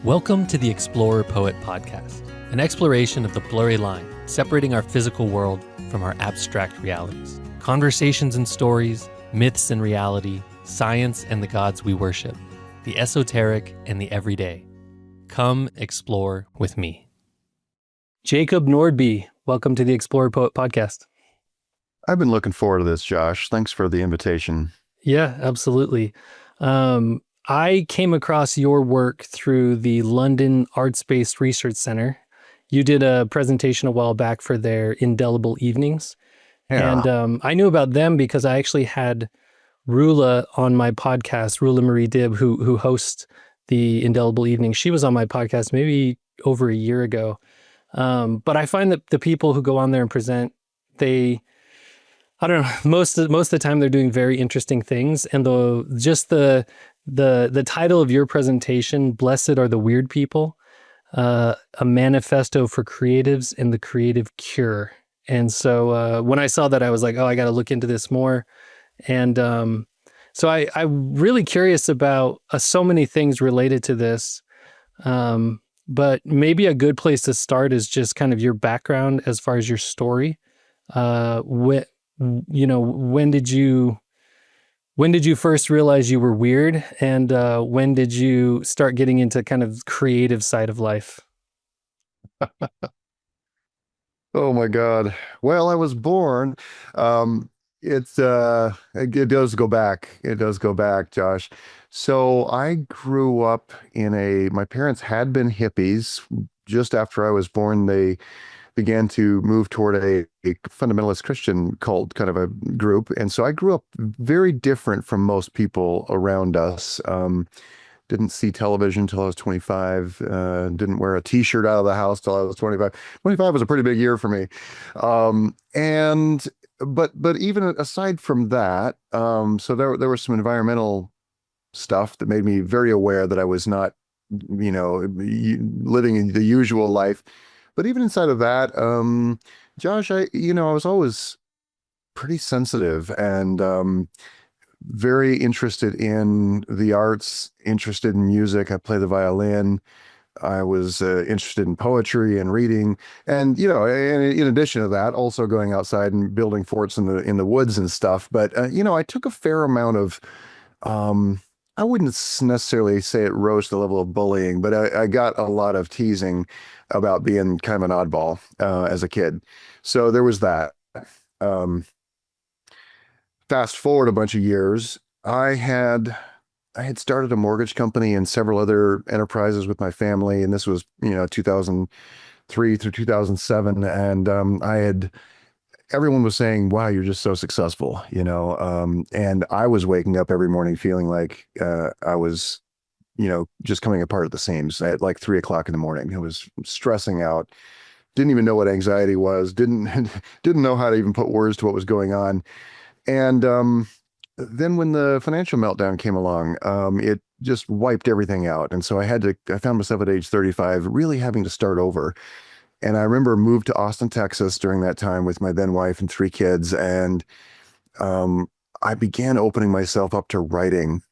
Welcome to the Explorer Poet Podcast, an exploration of the blurry line separating our physical world from our abstract realities. Conversations and stories, myths and reality, science and the gods we worship, the esoteric and the everyday. Come explore with me. Jacob Nordby, welcome to the Explorer Poet Podcast. I've been looking forward to this, Josh. Thanks for the invitation. Yeah, absolutely. I came across your work through the London Arts-Based Research Center. You did a presentation a while back for their Indelible Evenings. Yeah. And I knew about them because I actually had Rula on my podcast, Rula Marie Dibb, who hosts the Indelible Evenings. She was on my podcast maybe over a year ago. But I find that the people who go on there and present, I don't know, most of the time they're doing very interesting things. And the title of your presentation, Blessed Are the Weird People, a manifesto for creatives and the creative cure. And so when I saw that, I was like, oh, I got to look into this more. And so I'm really curious about so many things related to this. But maybe a good place to start is just kind of your background as far as your story. When did you first realize you were weird, and when did you start getting into kind of creative side of life? Oh my God. Well, I was born. It does go back. It does go back, Josh. So I grew up my parents had been hippies. Just after I was born, they began to move toward a fundamentalist Christian cult kind of a group. And so I grew up very different from most people around us. Didn't see television until I was 25. Didn't wear a t-shirt out of the house till I was 25. 25 was a pretty big year for me. But even aside from that, so there was some environmental stuff that made me very aware that I was not, living in the usual life. But even inside of that, Josh, I was always pretty sensitive and very interested in the arts, interested in music. I play the violin. I was interested in poetry and reading, and in addition to that, also going outside and building forts in the woods and stuff. But I took a fair amount of I wouldn't necessarily say it rose to the level of bullying, but I got a lot of teasing about being kind of an oddball as a kid. So there was that. Fast forward a bunch of years, I had started a mortgage company and several other enterprises with my family, and this was 2003 through 2007, and everyone was saying, wow, you're just so successful, and I was waking up every morning feeling like I was, just coming apart at the seams at like 3 o'clock in the morning. I was stressing out, didn't even know what anxiety was, didn't know how to even put words to what was going on. And then when the financial meltdown came along, it just wiped everything out. And so I found myself at age 35 really having to start over. And I remember moved to Austin, Texas during that time with my then wife and 3 kids. And I began opening myself up to writing,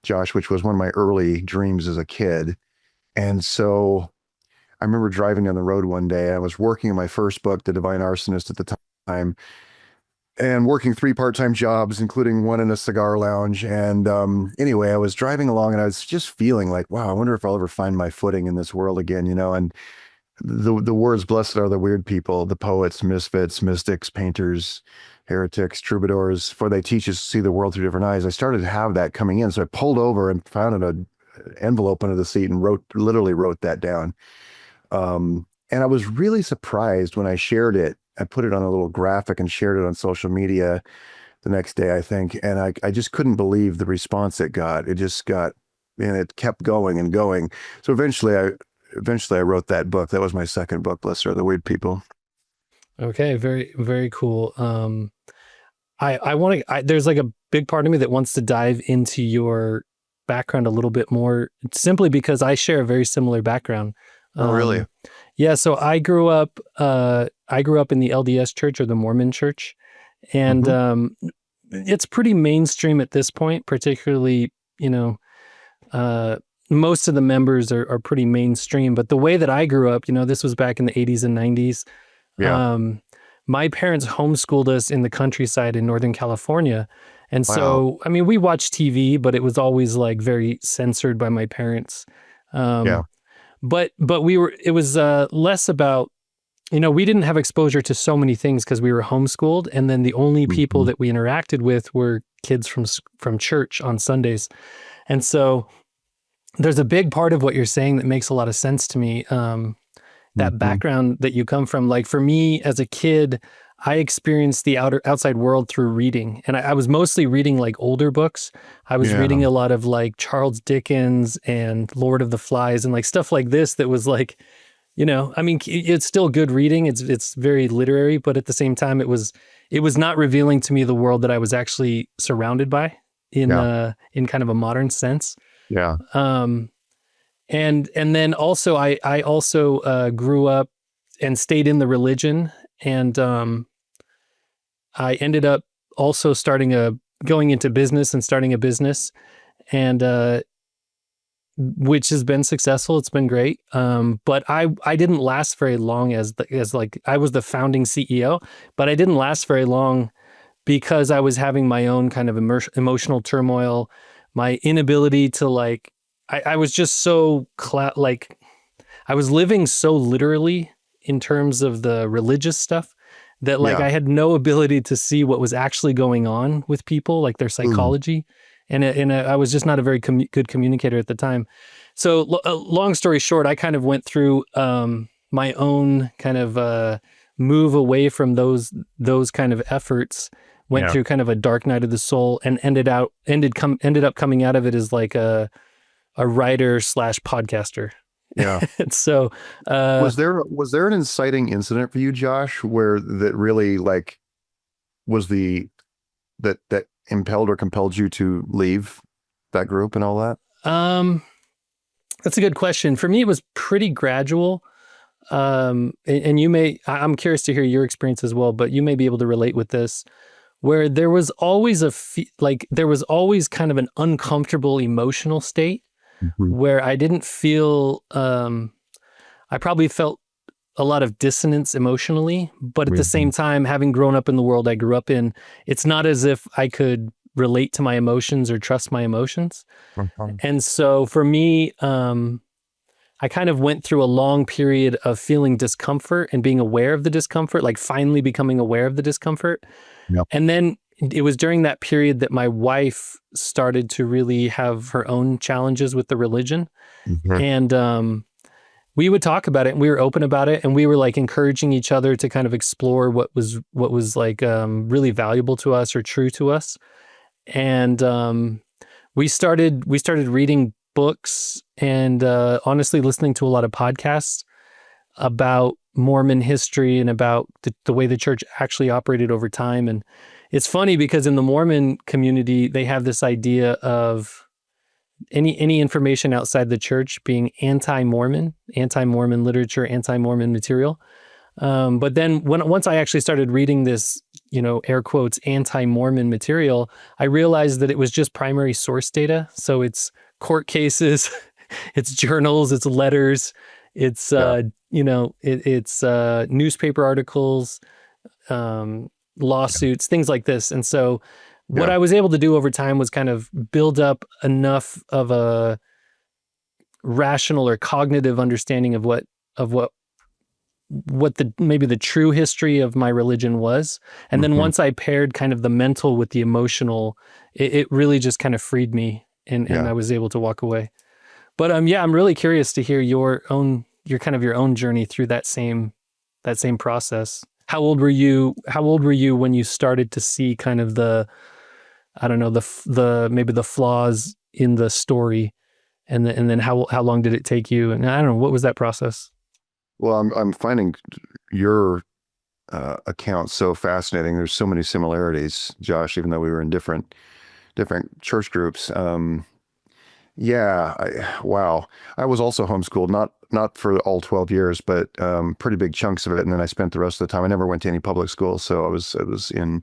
Josh, which was one of my early dreams as a kid. And so I remember driving down the road one day. I was working on my first book, The Divine Arsonist, at the time, and working 3 part-time jobs, including one in a cigar lounge. And anyway, I was driving along and I was just feeling like, wow, I wonder if I'll ever find my footing in this world again, and the words, blessed are the weird people, the poets, misfits, mystics, painters, heretics, troubadours, for they teach us to see the world through different eyes. I started to have that coming in. So I pulled over and found an envelope under the seat and literally wrote that down. And I was really surprised when I shared it. I put it on a little graphic and shared it on social media the next day, I think. And I just couldn't believe the response it got. It just got, and it kept going and going. So eventually I wrote that book. That was my second book, Blessed Are the Weird People. Okay. Very, very cool. There's like a big part of me that wants to dive into your background a little bit more, simply because I share a very similar background. Oh, really? Yeah. So I grew up in the LDS church, or the Mormon church. And it's pretty mainstream at this point, particularly, most of the members are pretty mainstream. But the way that I grew up, this was back in the 80s and 90s. Yeah. My parents homeschooled us in the countryside in Northern California. And Wow. so, I mean, we watched TV, but it was always like very censored by my parents. Yeah. But it was less about, we didn't have exposure to so many things because we were homeschooled. And then the only people that we interacted with were kids from church on Sundays. And so there's a big part of what you're saying that makes a lot of sense to me. That background that you come from, like for me as a kid, I experienced the outside world through reading. And I was mostly reading like older books. I was reading a lot of like Charles Dickens and Lord of the Flies and like stuff like this that was like, I mean, it's still good reading. It's very literary, but at the same time, it was not revealing to me the world that I was actually surrounded by in kind of a modern sense. Yeah. And then also I also grew up and stayed in the religion, and I ended up also going into business and starting a business, and which has been successful. It's been great. But I didn't last very long as like I was the founding CEO, but I didn't last very long because I was having my own kind of emotional turmoil, my inability to like. I was just so I was living so literally in terms of the religious stuff that like I had no ability to see what was actually going on with people, like their psychology. And I was just not a very good communicator at the time. So long story short, I kind of went through my own kind of move away from those kind of efforts, went through kind of a dark night of the soul, and ended up coming out of it as like a writer / podcaster. Yeah. And so, was there an inciting incident for you, Josh, where that really like was that impelled or compelled you to leave that group and all that? That's a good question. For me, it was pretty gradual. And I'm curious to hear your experience as well, but you may be able to relate with this, where there was always there was always kind of an uncomfortable emotional state where I didn't feel, I probably felt a lot of dissonance emotionally, but at the same time, having grown up in the world I grew up in, it's not as if I could relate to my emotions or trust my emotions. And so for me, I kind of went through a long period of feeling discomfort and being aware of the discomfort, like finally becoming aware of the discomfort. Yep. And then it was during that period that my wife started to really have her own challenges with the religion. And we would talk about it, and we were open about it, and we were like encouraging each other to kind of explore what was like really valuable to us or true to us. And we started reading books and honestly listening to a lot of podcasts about Mormon history and about the way the church actually operated over time. And it's funny because in the Mormon community, they have this idea of any information outside the church being anti-Mormon literature, anti-Mormon material. But then once I actually started reading this, air quotes, anti-Mormon material, I realized that it was just primary source data. So it's court cases, it's journals, it's letters, it's, it's newspaper articles, lawsuits, things like this. And so what I was able to do over time was kind of build up enough of a rational or cognitive understanding of what maybe the true history of my religion was. And then once I paired kind of the mental with the emotional, it really just kind of freed me and I was able to walk away. But I'm really curious to hear your own journey through that same process. How old were you when you started to see kind of the maybe the flaws in the story, and then how long did it take you? And I don't know, what was that process? Well, I'm finding your account so fascinating. There's so many similarities, Josh, even though we were in different church groups. Wow. I was also homeschooled, not for all 12 years, but pretty big chunks of it. And then I spent the rest of the time. I never went to any public school, so I was in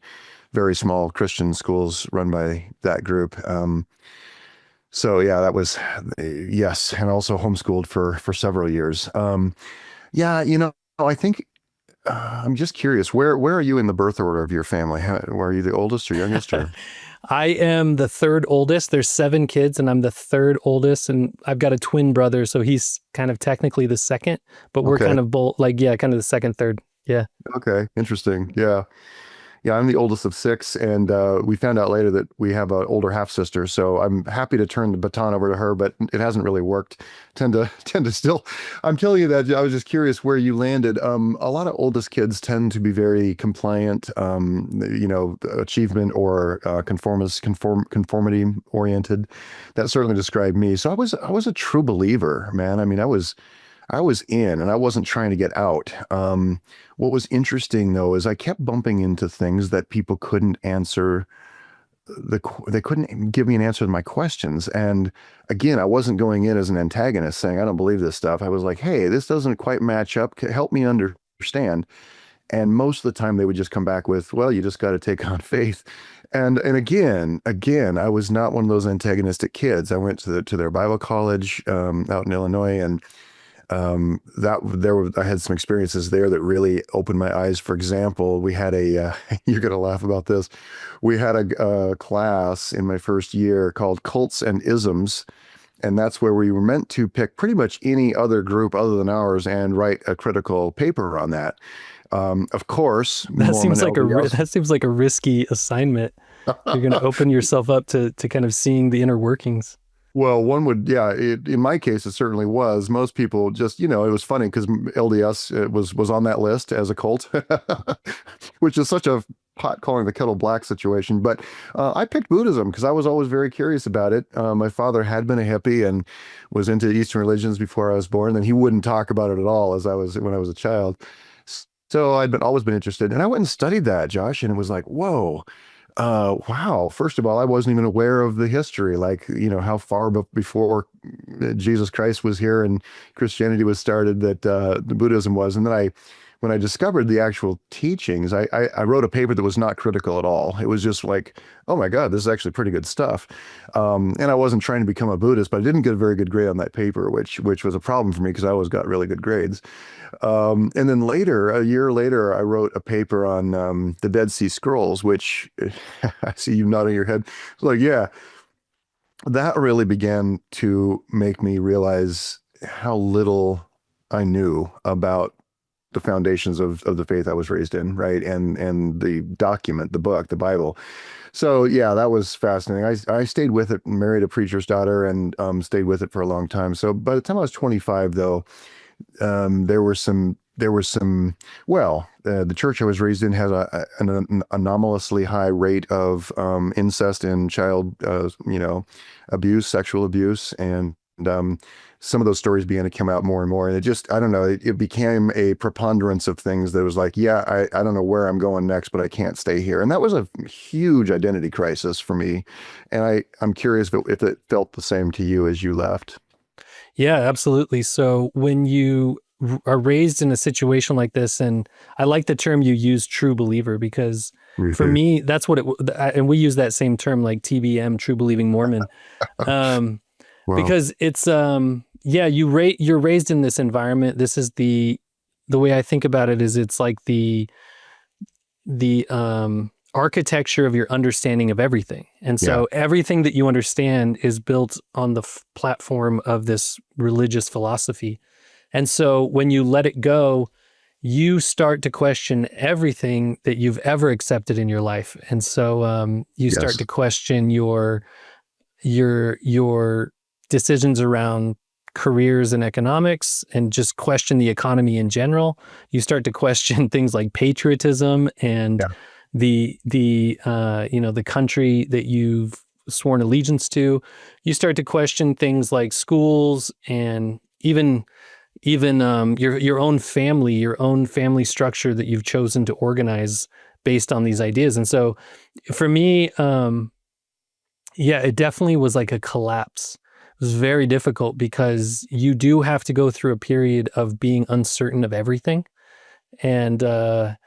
very small Christian schools run by that group. So yeah, that was yes, and also homeschooled for several years. Yeah, I think I'm just curious, where are you in the birth order of your family? Where are you, the oldest or youngest or? I am the third oldest. There's 7 kids, and I'm the third oldest. And I've got a twin brother, so he's kind of technically the second, but we're Okay. kind of both like, yeah, kind of the second, third. Yeah. Okay. Interesting. Yeah. Yeah, I'm the oldest of six, and we found out later that we have an older half sister. So I'm happy to turn the baton over to her, but it hasn't really worked. Tend to still. I'm telling you that I was just curious where you landed. A lot of oldest kids tend to be very compliant, achievement or conformity oriented. That certainly described me. So I was a true believer, man. I mean, I was in and I wasn't trying to get out. What was interesting though is I kept bumping into things that people couldn't answer. They couldn't give me an answer to my questions. And again, I wasn't going in as an antagonist saying, I don't believe this stuff. I was like, hey, this doesn't quite match up. Help me understand. And most of the time they would just come back with, well, you just got to take on faith. And again, I was not one of those antagonistic kids. I went to their Bible college out in Illinois, and I had some experiences there that really opened my eyes. For example, we had you're gonna laugh about this. We had a class in my first year called Cults and Isms, and that's where we were meant to pick pretty much any other group other than ours and write a critical paper on that. Of course, That Mormon seems like LDS. that seems like a risky assignment. You're going to open yourself up to kind of seeing the inner workings. Well, one would, yeah. In my case, it certainly was. Most people just, it was funny because LDS was on that list as a cult, which is such a pot calling the kettle black situation. But I picked Buddhism because I was always very curious about it. My father had been a hippie and was into Eastern religions before I was born, and he wouldn't talk about it at all when I was a child. So always been interested, and I went and studied that, Josh, and it was like, whoa. Wow. First of all, I wasn't even aware of the history, like, how far before Jesus Christ was here and Christianity was started that the Buddhism was. And then when I discovered the actual teachings, I wrote a paper that was not critical at all. It was just like, oh my God, this is actually pretty good stuff. And I wasn't trying to become a Buddhist, but I didn't get a very good grade on that paper, which was a problem for me because I always got really good grades. And then later, a year later, I wrote a paper on the Dead Sea Scrolls, which I see you nodding your head. It's like, yeah, that really began to make me realize how little I knew about the foundations of the faith I was raised in, right? And the document, the book, the Bible. So yeah, that was fascinating. I stayed with it, married a preacher's daughter, and stayed with it for a long time. So by the time I was 25, though, the church I was raised in has an anomalously high rate of incest and child, abuse, sexual abuse, and some of those stories began to come out more and more. And I don't know, it became a preponderance of things that was like, yeah, I don't know where I'm going next, but I can't stay here. And that was a huge identity crisis for me. And I'm curious if it felt the same to you as you left. Yeah, absolutely. So when you are raised in a situation like this, and I like the term you use, true believer, because for me, that's what and we use that same term like TBM, true believing Mormon. Wow. Because it's, you're raised in this environment. This is the way I think about it is it's like the architecture of your understanding of everything. And so everything that you understand is built on the platform of this religious philosophy. And so when you let it go, you start to question everything that you've ever accepted in your life. And so you start to question your decisions around careers and economics, and just question the economy in general. You start to question things like patriotism and the country that you've sworn allegiance to. You start to question things like schools and even your own family structure that you've chosen to organize based on these ideas. And so for me, it definitely was like a collapse. It was very difficult because you do have to go through a period of being uncertain of everything. And when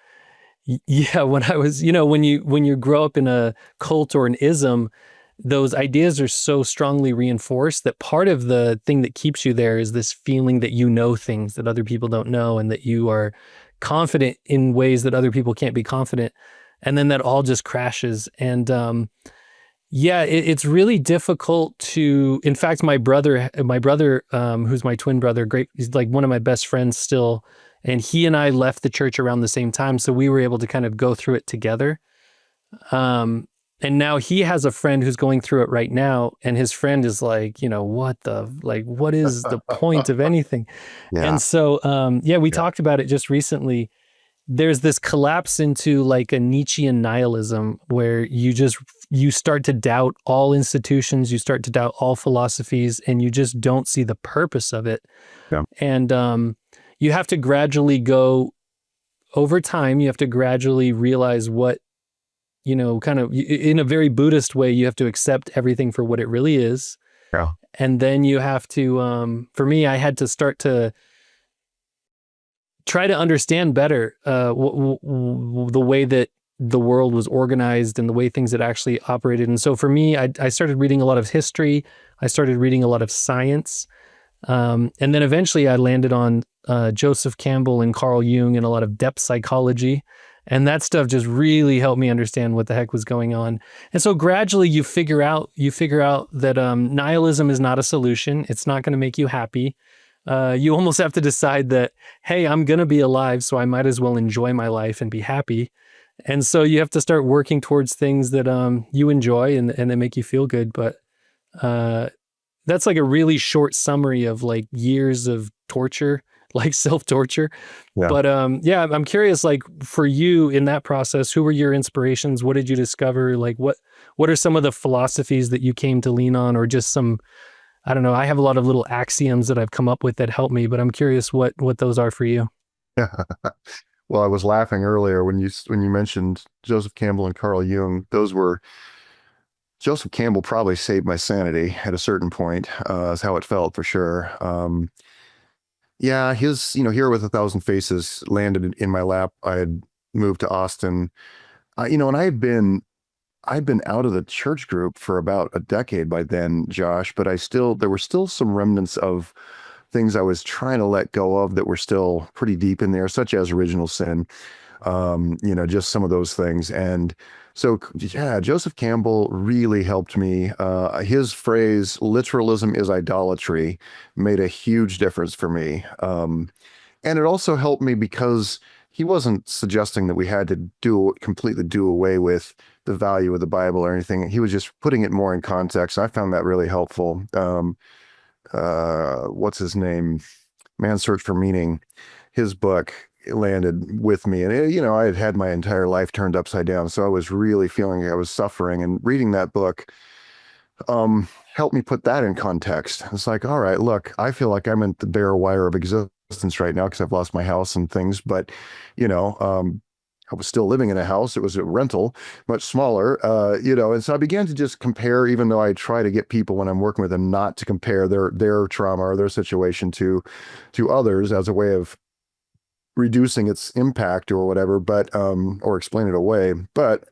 I was, when you grow up in a cult or an ism, those ideas are so strongly reinforced that part of the thing that keeps you there is this feeling that you know things that other people don't know, and that you are confident in ways that other people can't be confident. And then that all just crashes. And yeah, it's really difficult to, in fact, my brother, who's my twin brother, he's like one of my best friends still. And he and I left the church around the same time. So we were able to kind of go through it together. And now he has a friend who's going through it right now. And his friend is like, what is the point of anything? Yeah. And so, we talked about it just recently. There's this collapse into like a Nietzschean nihilism where you start to doubt all institutions, you start to doubt all philosophies, and you just don't see the purpose of it. Yeah. And you have to gradually go over time, you have to gradually realize what, kind of in a very Buddhist way, you have to accept everything for what it really is. Yeah. And then you have to, for me, I had to start to try to understand better the way that the world was organized and the way things had actually operated. And so for me, I started reading a lot of history. I started reading a lot of science. And then eventually I landed on Joseph Campbell and Carl Jung and a lot of depth psychology. And that stuff just really helped me understand what the heck was going on. And so gradually you figure out that nihilism is not a solution. It's not going to make you happy. You almost have to decide that, hey, I'm going to be alive, so I might as well enjoy my life and be happy. And so you have to start working towards things that you enjoy and that make you feel good. But that's like a really short summary of like years of torture, like self-torture. Yeah. But I'm curious, like for you in that process, who were your inspirations? What did you discover? Like what are some of the philosophies that you came to lean on, or just some, I don't know, I have a lot of little axioms that I've come up with that help me, but I'm curious what those are for you. Yeah. Well, I was laughing earlier when you mentioned Joseph Campbell and Carl Jung. Joseph Campbell probably saved my sanity at a certain point, is how it felt for sure. Yeah, his, Here with a Thousand Faces landed in my lap. I had moved to Austin, and I'd been out of the church group for about a decade by then, Josh, but there were still some remnants of things I was trying to let go of that were still pretty deep in there, such as original sin, just some of those things. And so, yeah, Joseph Campbell really helped me. His phrase, literalism is idolatry, made a huge difference for me. And it also helped me because he wasn't suggesting that we had to completely do away with the value of the Bible or anything. He was just putting it more in context. I found that really helpful. What's his name? Man's Search for Meaning. His book landed with me, and I had had my entire life turned upside down, so I was really feeling like I was suffering. And reading that book helped me put that in context. It's like, all right, look, I feel like I'm in the bare wire of existence right now because I've lost my house and things, but I was still living in a house. It was a rental, much smaller, and so I began to just compare, even though I try to get people when I'm working with them not to compare their trauma or their situation to others as a way of reducing its impact or whatever, but or explain it away. But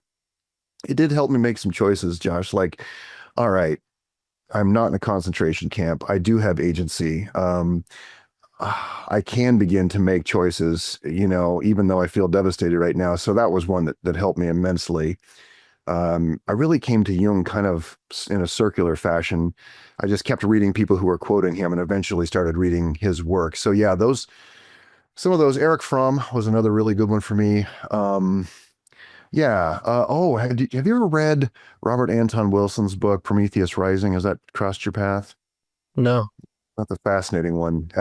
it did help me make some choices, Josh, like, all right, I'm not in a concentration camp. I do have agency. I can begin to make choices, even though I feel devastated right now. So that was one that helped me immensely. I really came to Jung kind of in a circular fashion. I just kept reading people who were quoting him and eventually started reading his work. So yeah, some of those. Eric Fromm was another really good one for me. Have you ever read Robert Anton Wilson's book, Prometheus Rising? Has that crossed your path? No. That's a fascinating one.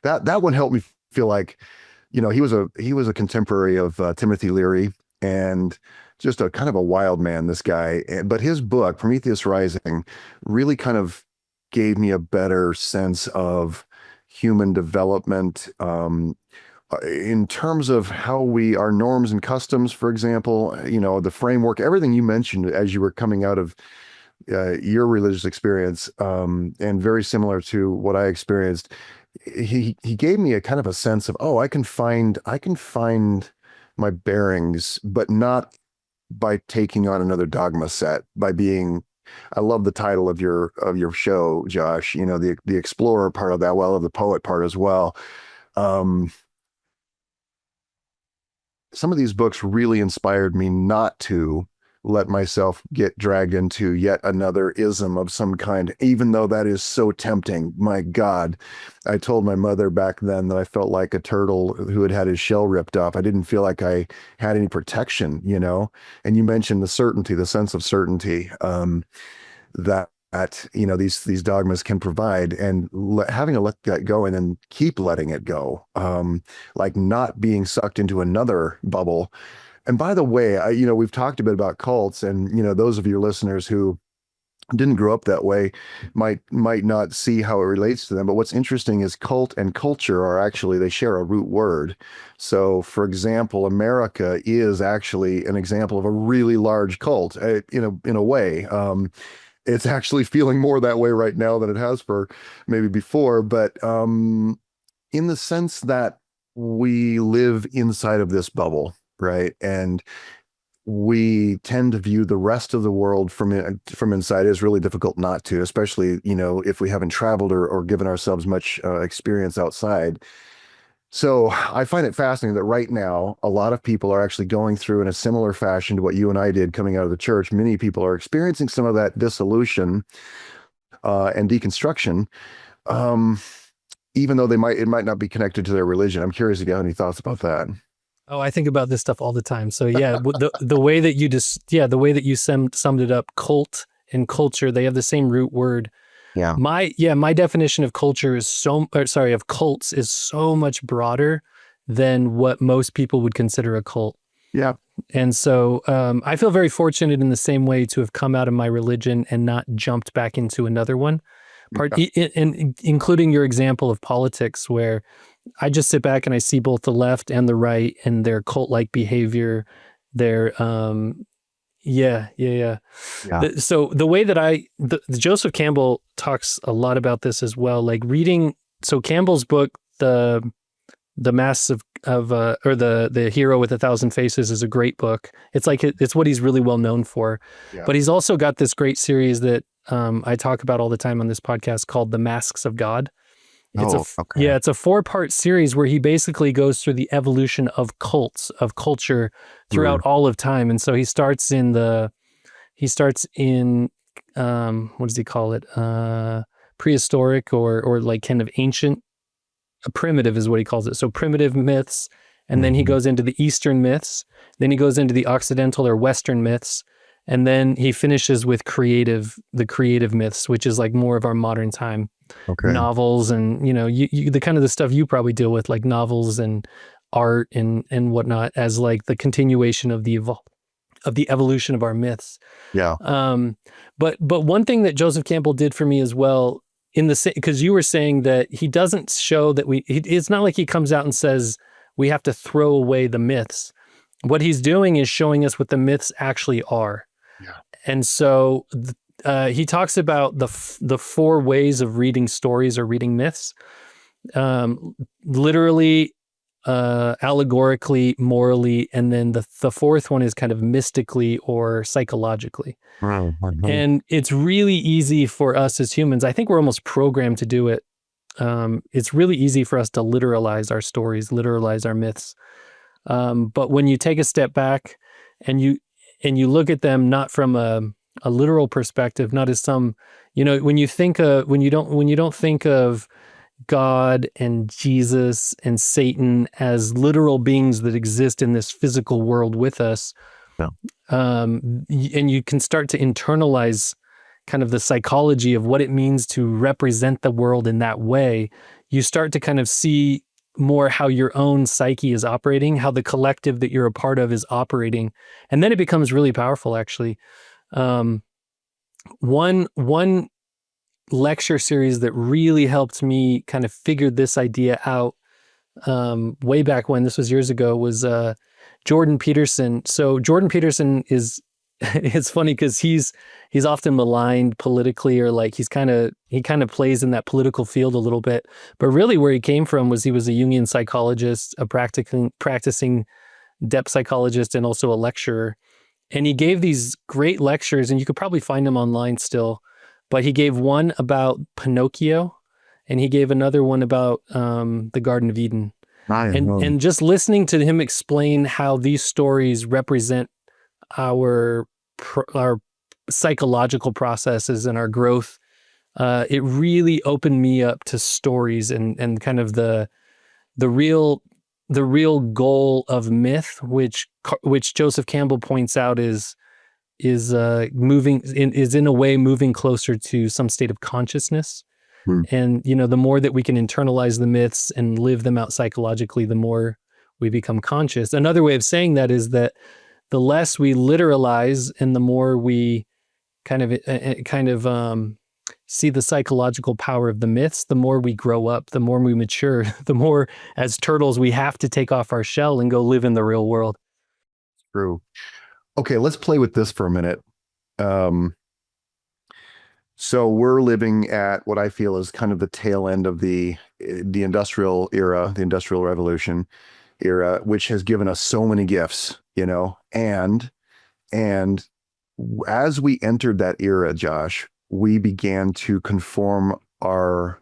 That one helped me feel like, he was a contemporary of Timothy Leary, and just a kind of a wild man, this guy. But his book, Prometheus Rising, really kind of gave me a better sense of human development, in terms of how our norms and customs, for example, the framework, everything you mentioned as you were coming out of your religious experience, and very similar to what I experienced. He gave me a kind of a sense of, I can find my bearings, but not by taking on another dogma set, by being I love the title of your show, Josh. You know, the explorer part of that, well, of the poet part as well. Um, some of these books really inspired me not to let myself get dragged into yet another ism of some kind, even though that is so tempting. My God, I told my mother back then that I felt like a turtle who had had his shell ripped off. I didn't feel like I had any protection, you know? And you mentioned the certainty, the sense of certainty, that you know, these dogmas can provide, and having to let that go and then keep letting it go, like not being sucked into another bubble. And by the way, you know, we've talked a bit about cults, and you know, those of your listeners who didn't grow up that way might not see how it relates to them. But what's interesting is cult and culture are actually, they share a root word. So, for example, America is actually an example of a really large cult, in a way. It's actually feeling more that way right now than it has for maybe before. But in the sense that we live inside of this bubble, right? And we tend to view the rest of the world from inside. It's really difficult not to, especially, you know, if we haven't traveled or given ourselves much experience outside. So I find it fascinating that right now, a lot of people are actually going through in a similar fashion to what you and I did coming out of the church. Many people are experiencing some of that dissolution and deconstruction, even though it might not be connected to their religion. I'm curious if you have any thoughts about that. Oh, I think about this stuff all the time. So yeah, the way that the way that you summed it up, cult and culture, they have the same root word. Yeah. My definition of culture is of cults is so much broader than what most people would consider a cult. Yeah. And so I feel very fortunate in the same way to have come out of my religion and not jumped back into another one. Including your example of politics, where I just sit back and I see both the left and the right and their cult-like behavior, their so the way that the Joseph Campbell talks a lot about this as well, like reading. So Campbell's book, the Masks of or the Hero with 1,000 Faces, is a great book. It's like it's what he's really well known for. Yeah. But he's also got this great series that I talk about all the time on this podcast called The Masks of God. It's it's a 4-part series where he basically goes through the evolution of cults, of culture throughout all of time. And so he starts in what does he call it? Prehistoric or like kind of ancient, primitive is what he calls it. So primitive myths. And then he goes into the Eastern myths. Then he goes into the Occidental or Western myths. And then he finishes with the creative myths, which is like more of our modern time novels, and you know, the kind of the stuff you probably deal with, like novels and art and whatnot, as like the continuation of the evolution of our myths. Yeah. But one thing that Joseph Campbell did for me as well, because you were saying that he doesn't show that it's not like he comes out and says we have to throw away the myths. What he's doing is showing us what the myths actually are. Yeah. And so he talks about the 4 ways of reading stories or reading myths, literally, allegorically, morally, and then the 4th one is kind of mystically or psychologically. And it's really easy for us as humans. I think we're almost programmed to do it. It's really easy for us to literalize our stories, literalize our myths. But when you take a step back and you look at them not from a literal perspective, not as some, you know, when you don't think of God and Jesus and Satan as literal beings that exist in this physical world with us, and you can start to internalize kind of the psychology of what it means to represent the world in that way, you start to kind of see more how your own psyche is operating, how the collective that you're a part of is operating. And then it becomes really powerful, actually. One lecture series that really helped me kind of figure this idea out way back when, this was years ago, was Jordan Peterson. So Jordan Peterson is, it's funny because he's often maligned politically, or like he kind of plays in that political field a little bit. But really where he came from was he was a Jungian psychologist, a practicing depth psychologist, and also a lecturer. And he gave these great lectures, and you could probably find them online still. But he gave one about Pinocchio, and he gave another one about the Garden of Eden. And just listening to him explain how these stories represent our psychological processes and our growth, it really opened me up to stories and kind of the real goal of myth, which Joseph Campbell points out is in a way moving closer to some state of consciousness. And, the more that we can internalize the myths and live them out psychologically, the more we become conscious. Another way of saying that is that the less we literalize and the more we kind of see the psychological power of the myths, the more we grow up, the more we mature, the more as turtles we have to take off our shell and go live in the real world. True. Okay, let's play with this for a minute. So we're living at what I feel is kind of the tail end of the industrial era, the Industrial Revolution era, which has given us so many gifts, and as we entered that era, Josh, we began to conform our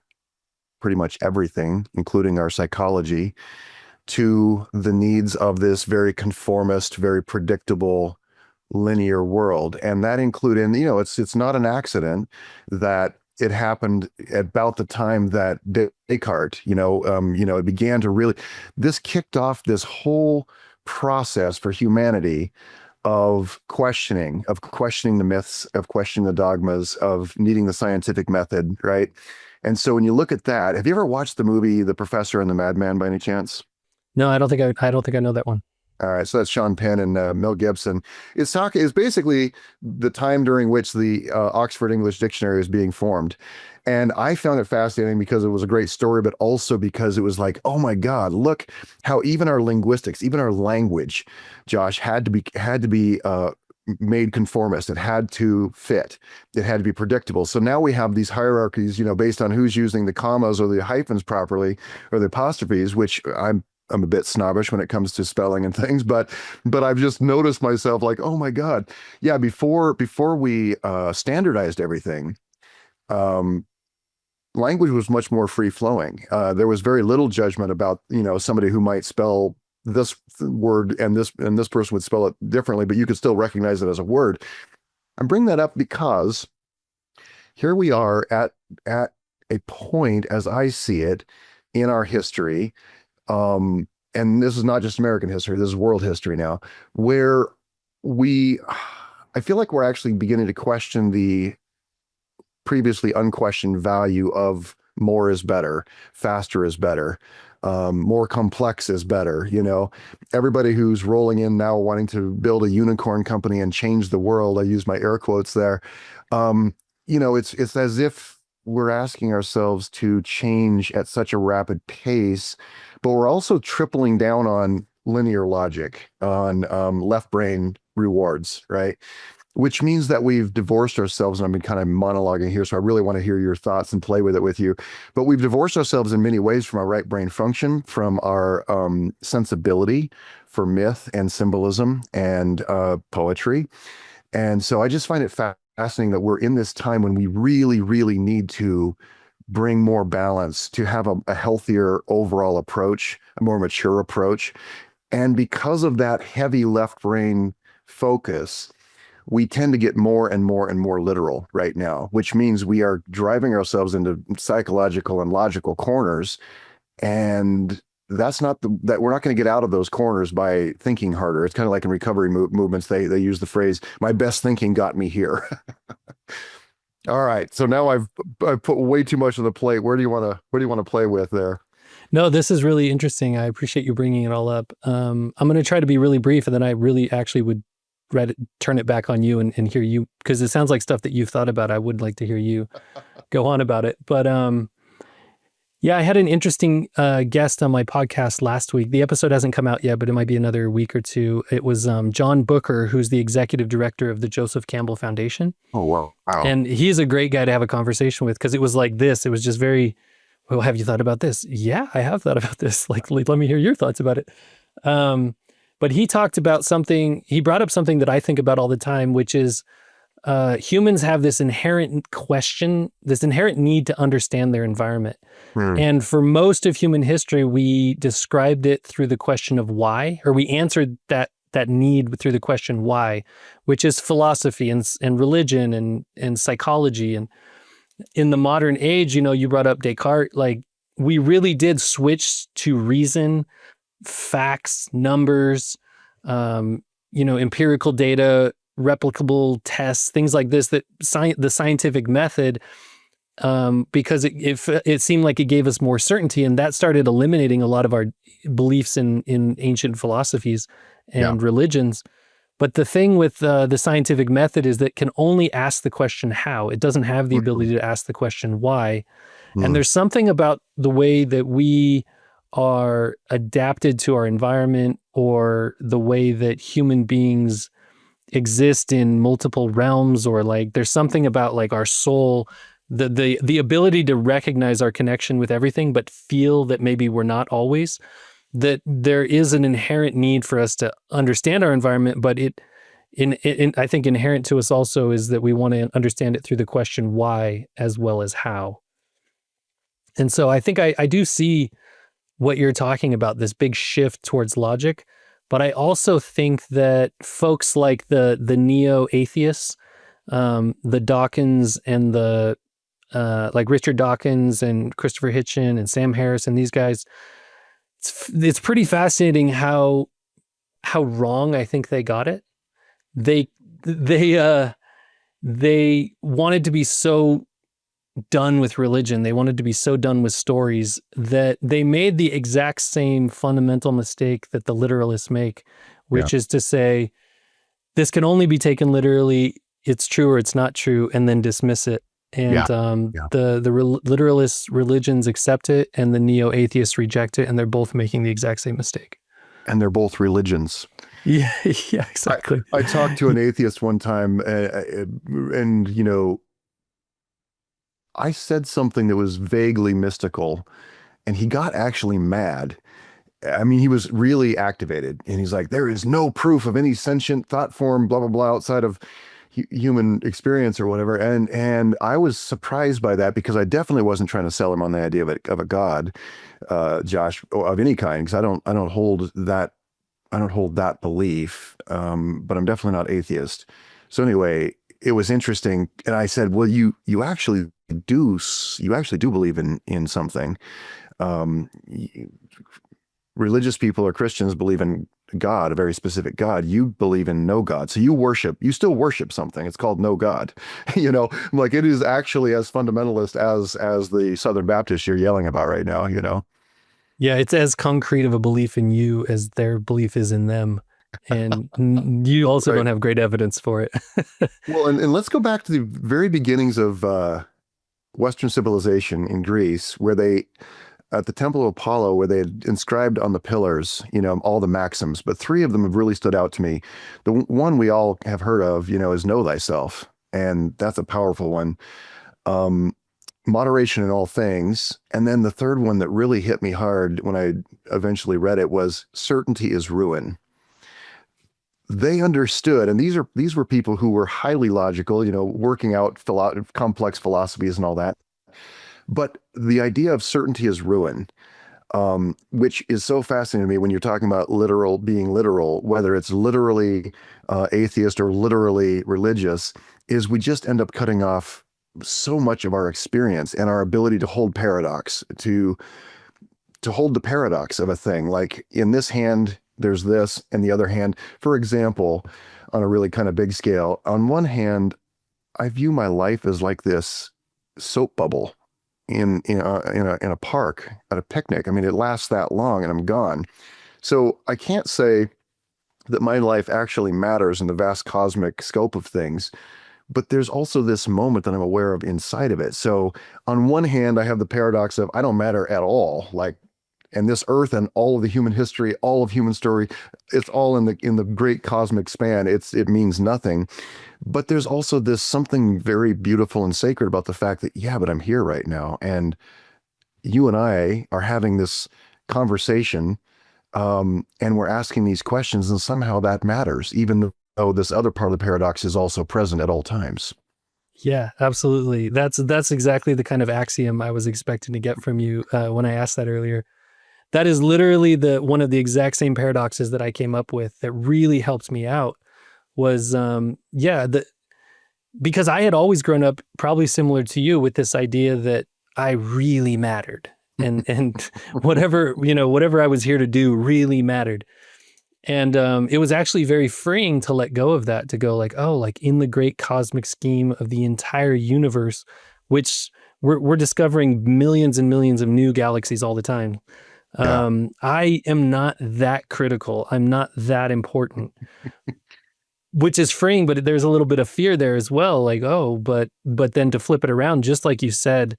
pretty much everything, including our psychology, to the needs of this very conformist, very predictable, linear world. And that included, it's not an accident that it happened at about the time that Descartes, it began to really, this kicked off this whole process for humanity of questioning the myths, of questioning the dogmas, of needing the scientific method, right? And so when you look at that, have you ever watched the movie The Professor and the Madman by any chance? No, I don't think I know that one. All right, so that's Sean Penn and Mel Gibson. It's basically the time during which the Oxford English Dictionary was being formed. And I found it fascinating because it was a great story, but also because it was like, oh my God, look how even our linguistics, even our language, Josh, had to be made conformist. It had to fit. It had to be predictable. So now we have these hierarchies, based on who's using the commas or the hyphens properly or the apostrophes, which I'm a bit snobbish when it comes to spelling and things, but I've just noticed myself like, oh my God. Yeah. Before we standardized everything, language was much more free flowing. There was very little judgment about, somebody who might spell this word and this person would spell it differently, but you could still recognize it as a word. I'm bringing that up because here we are at a point, as I see it, in our history, and this is not just American history, this is world history now, where I feel like we're actually beginning to question the previously unquestioned value of more is better, faster is better, more complex is better. Everybody who's rolling in now wanting to build a unicorn company and change the world, I use my air quotes there. It's as if we're asking ourselves to change at such a rapid pace, but we're also tripling down on linear logic, on left brain rewards, right? Which means that we've divorced ourselves, and I've been kind of monologuing here, so I really want to hear your thoughts and play with it with you. But we've divorced ourselves in many ways from our right brain function, from our sensibility for myth and symbolism and poetry. And so I just find it fascinating that we're in this time when we really, really need to bring more balance, to have a healthier overall approach, a more mature approach. And because of that heavy left brain focus, we tend to get more and more and more literal right now, which means we are driving ourselves into psychological and logical corners. And that's not that we're not going to get out of those corners by thinking harder. It's kind of like in recovery movements, they use the phrase, my best thinking got me here. All right. So now I've put way too much on the plate. What do you want to play with there? No, this is really interesting. I appreciate you bringing it all up. I'm going to try to be really brief, and then I really actually would turn it back on you and hear you, because it sounds like stuff that you've thought about. I would like to hear you go on about it. But yeah, I had an interesting guest on my podcast last week. The episode hasn't come out yet, but it might be another week or two. It was John Booker, who's the executive director of the Joseph Campbell Foundation. Oh, wow. And he's a great guy to have a conversation with, because it was like this. It was just very, well, have you thought about this? Yeah, I have thought about this. Like, let me hear your thoughts about it. But he talked about something, he brought up something that I think about all the time, which is humans have this inherent question, this inherent need to understand their environment. And for most of human history, we described it through the question of why, or we answered that need through the question why, which is philosophy and religion and psychology. And in the modern age, you brought up Descartes, like we really did switch to reason, facts, numbers, empirical data, replicable tests, things like this, that the scientific method, because it seemed like it gave us more certainty, and that started eliminating a lot of our beliefs in ancient philosophies and religions. But the thing with the scientific method is that it can only ask the question how. It doesn't have the ability to ask the question why. And there's something about the way that we are adapted to our environment, or the way that human beings exist in multiple realms, or like there's something about like our soul, the ability to recognize our connection with everything, but feel that maybe we're not always, that there is an inherent need for us to understand our environment. But I think inherent to us also is that we want to understand it through the question why as well as how. And so I think I do see what you're talking about, this big shift towards logic. But I also think that folks like the neo-atheists, the Dawkins and the like Richard Dawkins and Christopher Hitchens and Sam Harris and these guys, it's pretty fascinating how wrong I think they got it. They wanted to be so done with religion, they wanted to be so done with stories, that they made the exact same fundamental mistake that the literalists make, which is to say, this can only be taken literally, it's true or it's not true, and then dismiss it. And the literalist religions accept it, and the neo-atheists reject it, and they're both making the exact same mistake. And they're both religions. Yeah, exactly. I talked to an atheist one time, and I said something that was vaguely mystical, and he got actually mad. I mean, he was really activated, and he's like, there is no proof of any sentient thought form, blah, blah, blah, outside of human experience or whatever. And I was surprised by that, because I definitely wasn't trying to sell him on the idea of a God, Josh, of any kind, because I don't hold that belief, but I'm definitely not atheist. So anyway, it was interesting. And I said, well, you actually do believe in something. Religious people or Christians believe in God, a very specific God. You believe in no God. So you still worship something. It's called no God. Like, it is actually as fundamentalist as the Southern Baptists you're yelling about right now, Yeah, it's as concrete of a belief in you as their belief is in them. And you also don't have great evidence for it. Well, and let's go back to the very beginnings of Western civilization in Greece, where they, at the Temple of Apollo, where they had inscribed on the pillars, all the maxims, but 3 of them have really stood out to me. The one we all have heard of, is know thyself. And that's a powerful one. Moderation in all things. And then the third one that really hit me hard when I eventually read it was certainty is ruin. They understood, and these were people who were highly logical, working out complex philosophies and all that. But the idea of certainty is ruin, which is so fascinating to me when you're talking about being literal, whether it's literally atheist or literally religious, is we just end up cutting off so much of our experience and our ability to hold paradox, to hold the paradox of a thing. Like, in this hand, there's this, and the other hand, for example, on a really kind of big scale, on one hand, I view my life as like this soap bubble in a park at a picnic. I mean, it lasts that long and I'm gone. So I can't say that my life actually matters in the vast cosmic scope of things, but there's also this moment that I'm aware of inside of it. So on one hand, I have the paradox of I don't matter at all, like, and this earth and all of the human history, all of human story, it's all in the great cosmic span. It means nothing. But there's also this something very beautiful and sacred about the fact that, yeah, but I'm here right now. And you and I are having this conversation And we're asking these questions, and somehow that matters, even though this other part of the paradox is also present at all times. Yeah, absolutely. That's exactly the kind of axiom I was expecting to get from you when I asked that earlier. That is literally one of the exact same paradoxes that I came up with that really helped me out was, because I had always grown up probably similar to you with this idea that I really mattered, and whatever I was here to do really mattered. And it was actually very freeing to let go of that, to go like, oh, like in the great cosmic scheme of the entire universe, which we're discovering millions and millions of new galaxies all the time. Yeah. I am not that critical. I'm not that important, which is freeing, but there's a little bit of fear there as well. Like, oh, but then to flip it around, just like you said,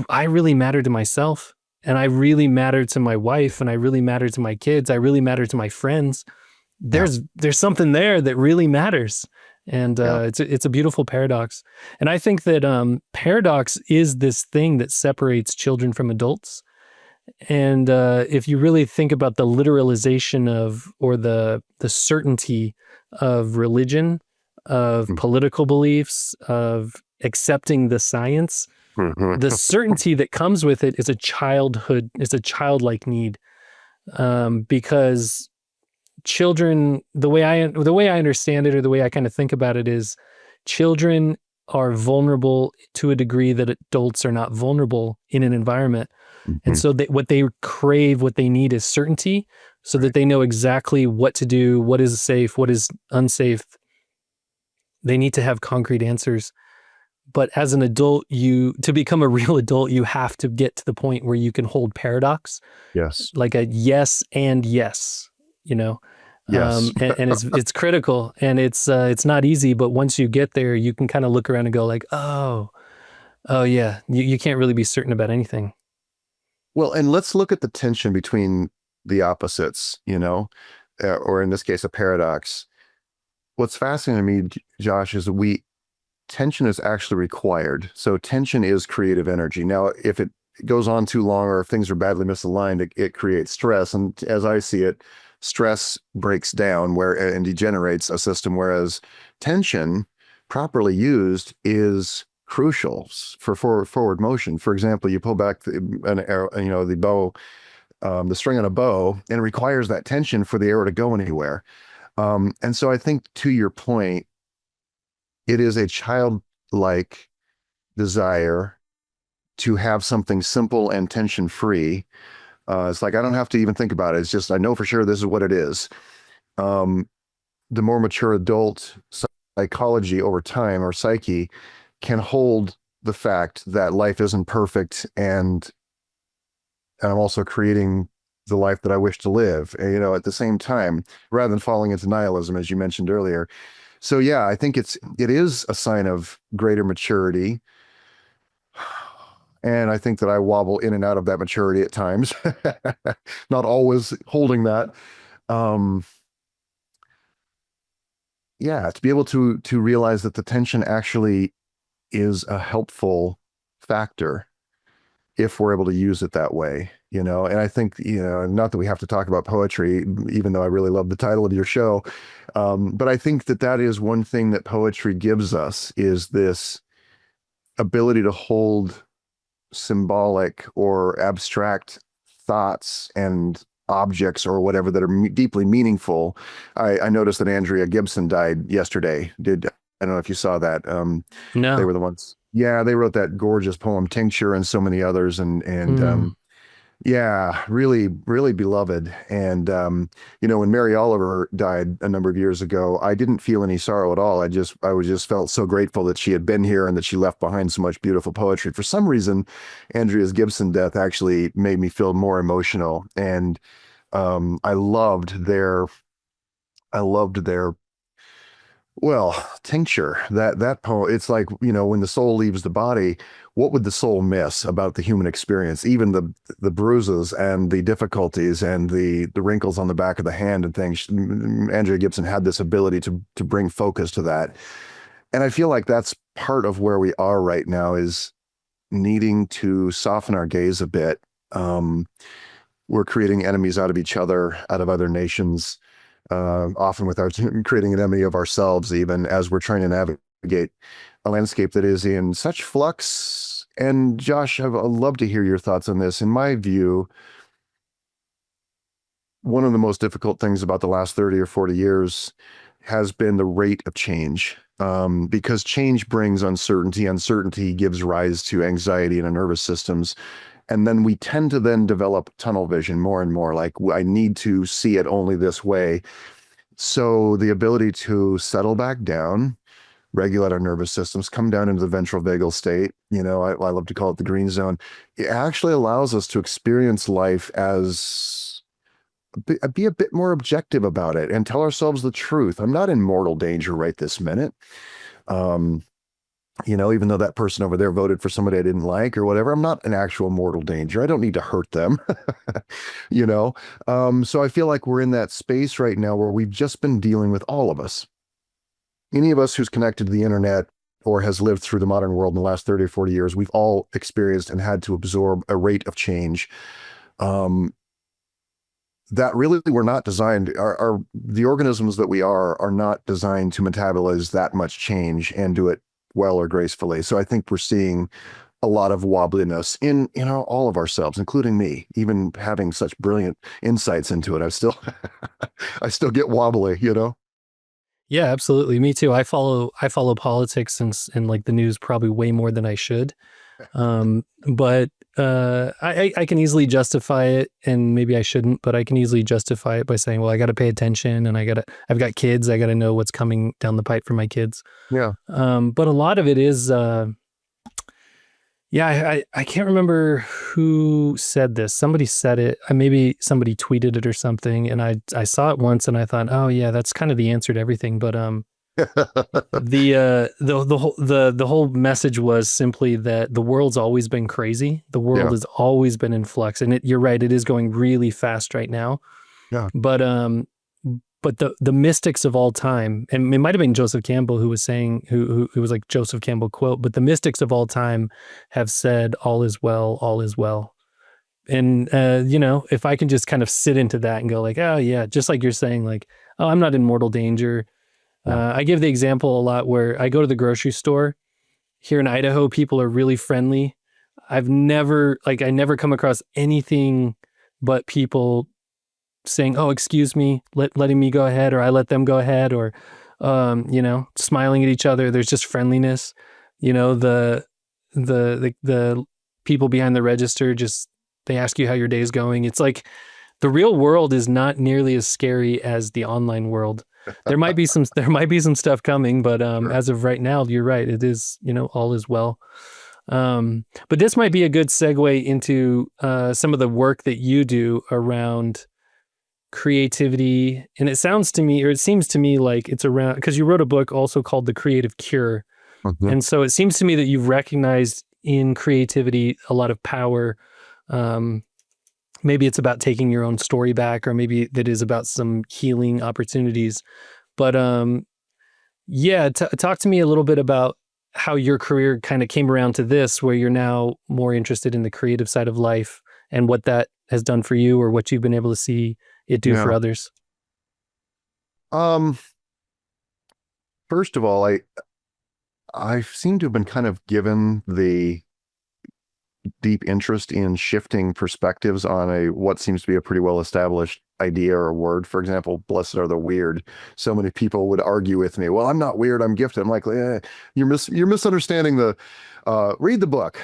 I really matter to myself, and I really matter to my wife, and I really matter to my kids. I really matter to my friends. Yeah. There's something there that really matters. And Yeah. it's a beautiful paradox. And I think that paradox is this thing that separates children from adults. And if you really think about the literalization of, or the certainty of religion, of political beliefs, of accepting the science, Mhm. the certainty that comes with it is a childlike need, because children, the way I understand it, or the way I kind of think about it, is children are vulnerable to a degree that adults are not vulnerable in an environment. And Mhm. so what they crave, what they need is certainty, so that Right. they know exactly what to do, what is safe, what is unsafe. They need to have concrete answers. But as an adult, to become a real adult, you have to get to the point where you can hold paradox, Yes. like a yes and yes, you know? Yes. And it's critical, and it's not easy, but once you get there, you can kind of look around and go like, oh yeah, you can't really be certain about anything. Well, and let's look at the tension between the opposites, or in this case, a paradox. What's fascinating to me, Josh, is that tension is actually required. So tension is creative energy. Now, if it goes on too long, or if things are badly misaligned, it creates stress. And as I see it, stress breaks down and degenerates a system, whereas tension, properly used, is crucial for forward motion. For example, you pull back an arrow, the bow, the string on a bow, and it requires that tension for the arrow to go anywhere. And so I think, to your point, it is a childlike desire to have something simple and tension free. It's like, I don't have to even think about it. It's just, I know for sure this is what it is. Um, the more mature adult psychology over time, or psyche, can hold the fact that life isn't perfect, and I'm also creating the life that I wish to live, at the same time, rather than falling into nihilism, as you mentioned earlier. So yeah, I think it is a sign of greater maturity. And I think that I wobble in and out of that maturity at times, not always holding that. Um, yeah, to be able to realize that the tension actually is a helpful factor if we're able to use it that way, And I think, not that we have to talk about poetry, even though I really love the title of your show, but I think that is one thing that poetry gives us, is this ability to hold symbolic or abstract thoughts and objects, or whatever, that are deeply meaningful. I noticed that Andrea Gibson died yesterday. I don't know if you saw that. They No. were the ones. Yeah, they wrote that gorgeous poem Tincture, and so many others, and yeah, really, really beloved. And when Mary Oliver died a number of years ago, I didn't feel any sorrow at all. I was just felt so grateful that she had been here, and that she left behind so much beautiful poetry. For some reason, Andrea's Gibson death actually made me feel more emotional. And I loved their well, Tincture, that poem. It's like, when the soul leaves the body, what would the soul miss about the human experience? Even the bruises and the difficulties and the wrinkles on the back of the hand and things. Andrea Gibson had this ability to bring focus to that. And I feel like that's part of where we are right now, is needing to soften our gaze a bit, we're creating enemies out of each other, out of other nations, often with our creating an enemy of ourselves, even as we're trying to navigate a landscape that is in such flux. And Josh, I'd love to hear your thoughts on this. In my view, one of the most difficult things about the last 30 or 40 years has been the rate of change, because change brings uncertainty. Uncertainty gives rise to anxiety in our nervous systems. And then we tend to then develop tunnel vision more and more, like I need to see it only this way. So the ability to settle back down, regulate our nervous systems, come down into the ventral vagal state, I love to call it the green zone. It actually allows us to experience life as be a bit more objective about it and tell ourselves the truth. I'm not in mortal danger right this minute. Even though that person over there voted for somebody I didn't like or whatever, I'm not in actual mortal danger. I don't need to hurt them, So I feel like we're in that space right now where we've just been dealing with, all of us. Any of us who's connected to the internet or has lived through the modern world in the last 30 or 40 years, we've all experienced and had to absorb a rate of change that really we're not designed, the organisms that we are not designed to metabolize that much change and do it well or gracefully. So I think we're seeing a lot of wobbliness in, all of ourselves, including me, even having such brilliant insights into it. I still get wobbly, Yeah, absolutely. Me too. I follow politics and like the news probably way more than I should. But I can easily justify it, and maybe I shouldn't, but I can easily justify it by saying, well, I got to pay attention, and I've got kids. I got to know what's coming down the pipe for my kids. Yeah. But a lot of it is, I can't remember who said this. Somebody said it. Maybe somebody tweeted it or something, and I saw it once, and I thought, oh yeah, that's kind of the answer to everything. But the whole message was simply that the world's always been crazy. The world has always been in flux, and you're right. It is going really fast right now. Yeah. But the mystics of all time, and it might have been Joseph Campbell who was saying, who was like Joseph Campbell quote, but the mystics of all time have said, all is well, all is well. And, if I can just kind of sit into that and go like, oh yeah, just like you're saying, like, oh, I'm not in mortal danger. I give the example a lot where I go to the grocery store here in Idaho. People are really friendly. I never come across anything but people saying, oh, excuse me, letting me go ahead, or I let them go ahead, or, smiling at each other. There's just friendliness, the people behind the register, just, they ask you how your day is going. It's like the real world is not nearly as scary as the online world. There might be some stuff coming, but Sure. As of right now, you're right. It is, all is well. But this might be a good segue into some of the work that you do around creativity. And it seems to me like it's around, because you wrote a book also called The Creative Cure. Mm-hmm. And so it seems to me that you've recognized in creativity a lot of power. Maybe it's about taking your own story back, or maybe that is about some healing opportunities. But talk to me a little bit about how your career kind of came around to this, where you're now more interested in the creative side of life and what that has done for you, or what you've been able to see it do for others. First of all, I seem to have been kind of given the deep interest in shifting perspectives on what seems to be a pretty well-established idea or a word. For example, blessed are the weird. So many people would argue with me, well, I'm not weird, I'm gifted. I'm like, you're misunderstanding read the book.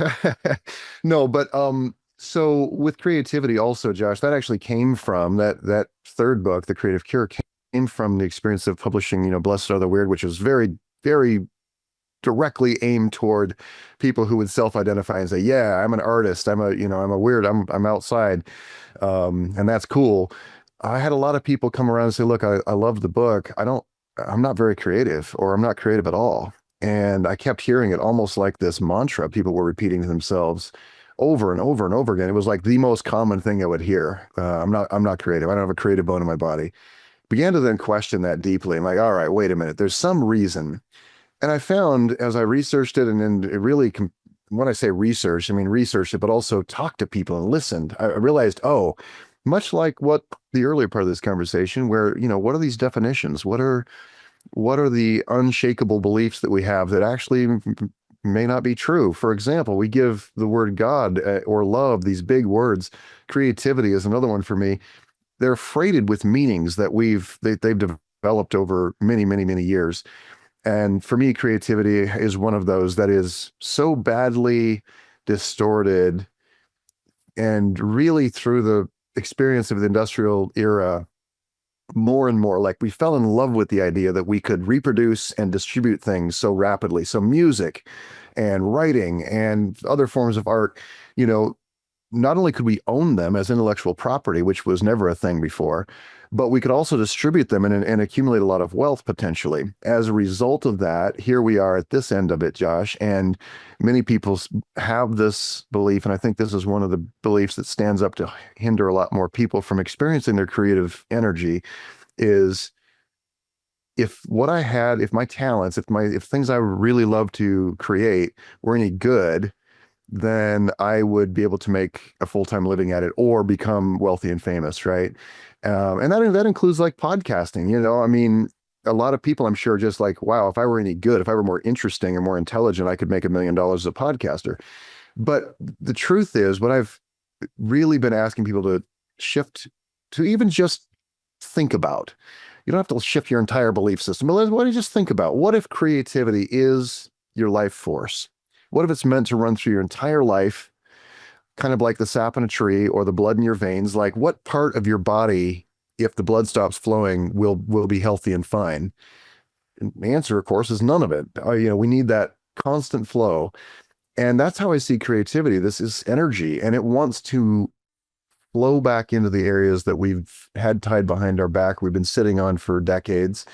No, but so with creativity also, Josh, that actually came from that third book, The Creative Cure, came from the experience of publishing, Blessed Are the Weird, which was very, very directly aimed toward people who would self-identify and say, yeah, I'm an artist, I'm a weird, I'm outside, and that's cool. I had a lot of people come around and say, look, I love the book, I'm not very creative, or I'm not creative at all. And I kept hearing it almost like this mantra people were repeating to themselves over and over and over again. It was like the most common thing I would hear. I'm not creative, I don't have a creative bone in my body. Began to then question that deeply. I'm like, all right, wait a minute, there's some reason. And I found, as I researched it, and it really, when I say research, I mean researched it, but also talked to people and listened, I realized, much like what the earlier part of this conversation, where, what are these definitions? What are the unshakable beliefs that we have that actually may not be true? For example, we give the word God or love these big words. Creativity is another one for me. They're freighted with meanings that they've developed over many, many, many years. And for me, creativity is one of those that is so badly distorted, and really through the experience of the industrial era, more and more, like, we fell in love with the idea that we could reproduce and distribute things so rapidly. So music and writing and other forms of art, not only could we own them as intellectual property, which was never a thing before, but we could also distribute them and accumulate a lot of wealth potentially. As a result of that, here we are at this end of it, Josh, and many people have this belief, and I think this is one of the beliefs that stands up to hinder a lot more people from experiencing their creative energy, is if my talents, if things I really love to create were any good, then I would be able to make a full-time living at it or become wealthy and famous, right? And that includes like podcasting. I mean, a lot of people, I'm sure, just like, wow, if I were any good, if I were more interesting and more intelligent, I could make $1 million as a podcaster. But the truth is, what I've really been asking people to shift to, even just think about, you don't have to shift your entire belief system, but what do you just think about? What if creativity is your life force? What if it's meant to run through your entire life, kind of like the sap in a tree or the blood in your veins? Like, what part of your body, if the blood stops flowing, will be healthy and fine? And the answer, of course, is none of it. We need that constant flow. And that's how I see creativity. This is energy, and it wants to flow back into the areas that we've had tied behind our back, we've been sitting on for decades.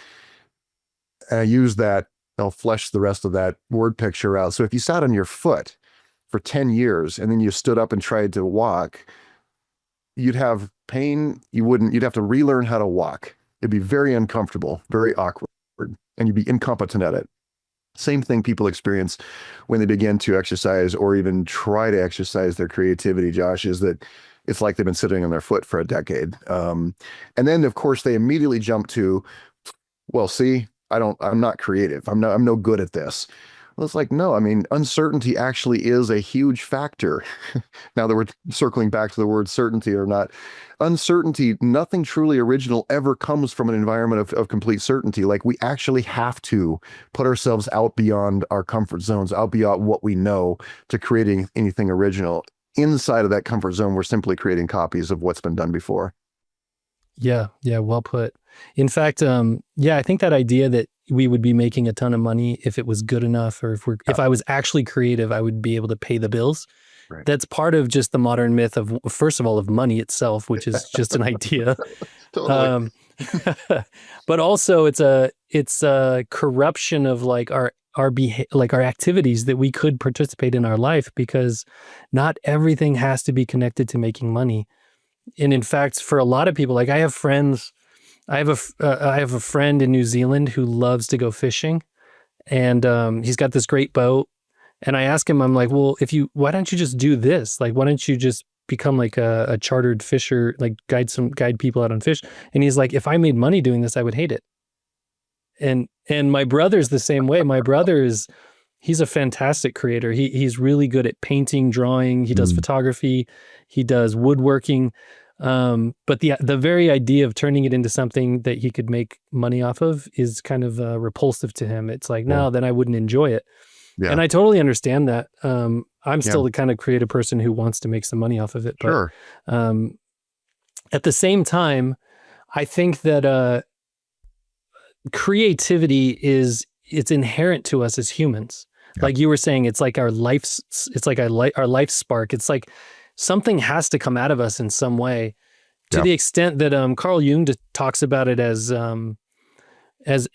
And I use that, I'll flesh the rest of that word picture out. So if you sat on your foot for 10 years and then you stood up and tried to walk, you'd have pain. You'd have to relearn how to walk. It'd be very uncomfortable, very awkward, and you'd be incompetent at it. Same thing people experience when they begin to exercise or even try to exercise their creativity, Josh, is that it's like they've been sitting on their foot for a decade. And then, of course, they immediately jump to, well, see, I'm not creative. I'm no good at this. Well, it's like, no, I mean, uncertainty actually is a huge factor. Now that we're circling back to the word certainty or not, uncertainty, nothing truly original ever comes from an environment of complete certainty. Like, we actually have to put ourselves out beyond our comfort zones, out beyond what we know, to creating anything original. Inside of that comfort zone, we're simply creating copies of what's been done before. Yeah, well put. In fact, I think that idea that we would be making a ton of money if it was good enough, or if I was actually creative, I would be able to pay the bills. Right. That's part of just the modern myth of, first of all, of money itself, which is just an idea. Totally. But also it's a corruption of like our activities that we could participate in our life, because not everything has to be connected to making money. And in fact, for a lot of people, like I have friends, I have a friend in New Zealand who loves to go fishing, and he's got this great boat. And I ask him, I'm like, well, why don't you just do this? Like, why don't you just become like a chartered fisher, like guide people out on fish? And he's like, if I made money doing this, I would hate it. And my brother's the same way. My brother he's a fantastic creator. He's really good at painting, drawing. He does photography. He does woodworking. But the very idea of turning it into something that he could make money off of is kind of repulsive to him. It's like, no, then I wouldn't enjoy it. Yeah. And I totally understand that. I'm still the kind of creative person who wants to make some money off of it. But, sure. At the same time, I think that creativity it's inherent to us as humans. Yeah. Like you were saying, it's like our life spark. It's like something has to come out of us in some way, to the extent that Carl Jung talks about it as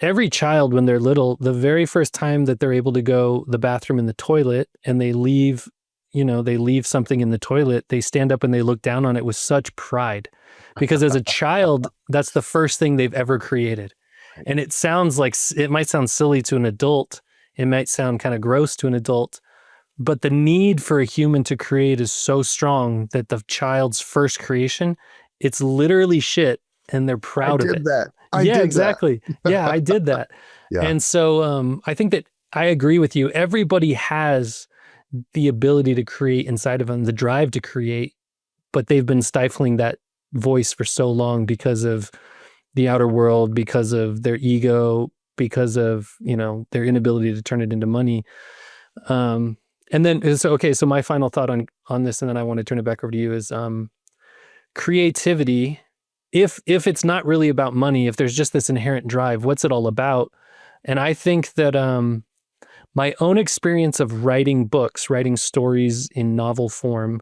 every child, when they're little, the very first time that they're able to go the bathroom in the toilet and they leave something in the toilet, they stand up and they look down on it with such pride, because as a child, that's the first thing they've ever created. And it might sound silly to an adult. It might sound kind of gross to an adult, but the need for a human to create is so strong that the child's first creation It's literally shit, and they're proud of it. I Yeah, did exactly. Yeah, I did that. Yeah. And so I think that I agree with you. Everybody has the ability to create inside of them, the drive to create, but they've been stifling that voice for so long because of the outer world, because of their ego, because of, their inability to turn it into money. And then, so my final thought on this, and then I want to turn it back over to you, is creativity. If it's not really about money, if there's just this inherent drive, what's it all about? And I think that my own experience of writing books, writing stories in novel form,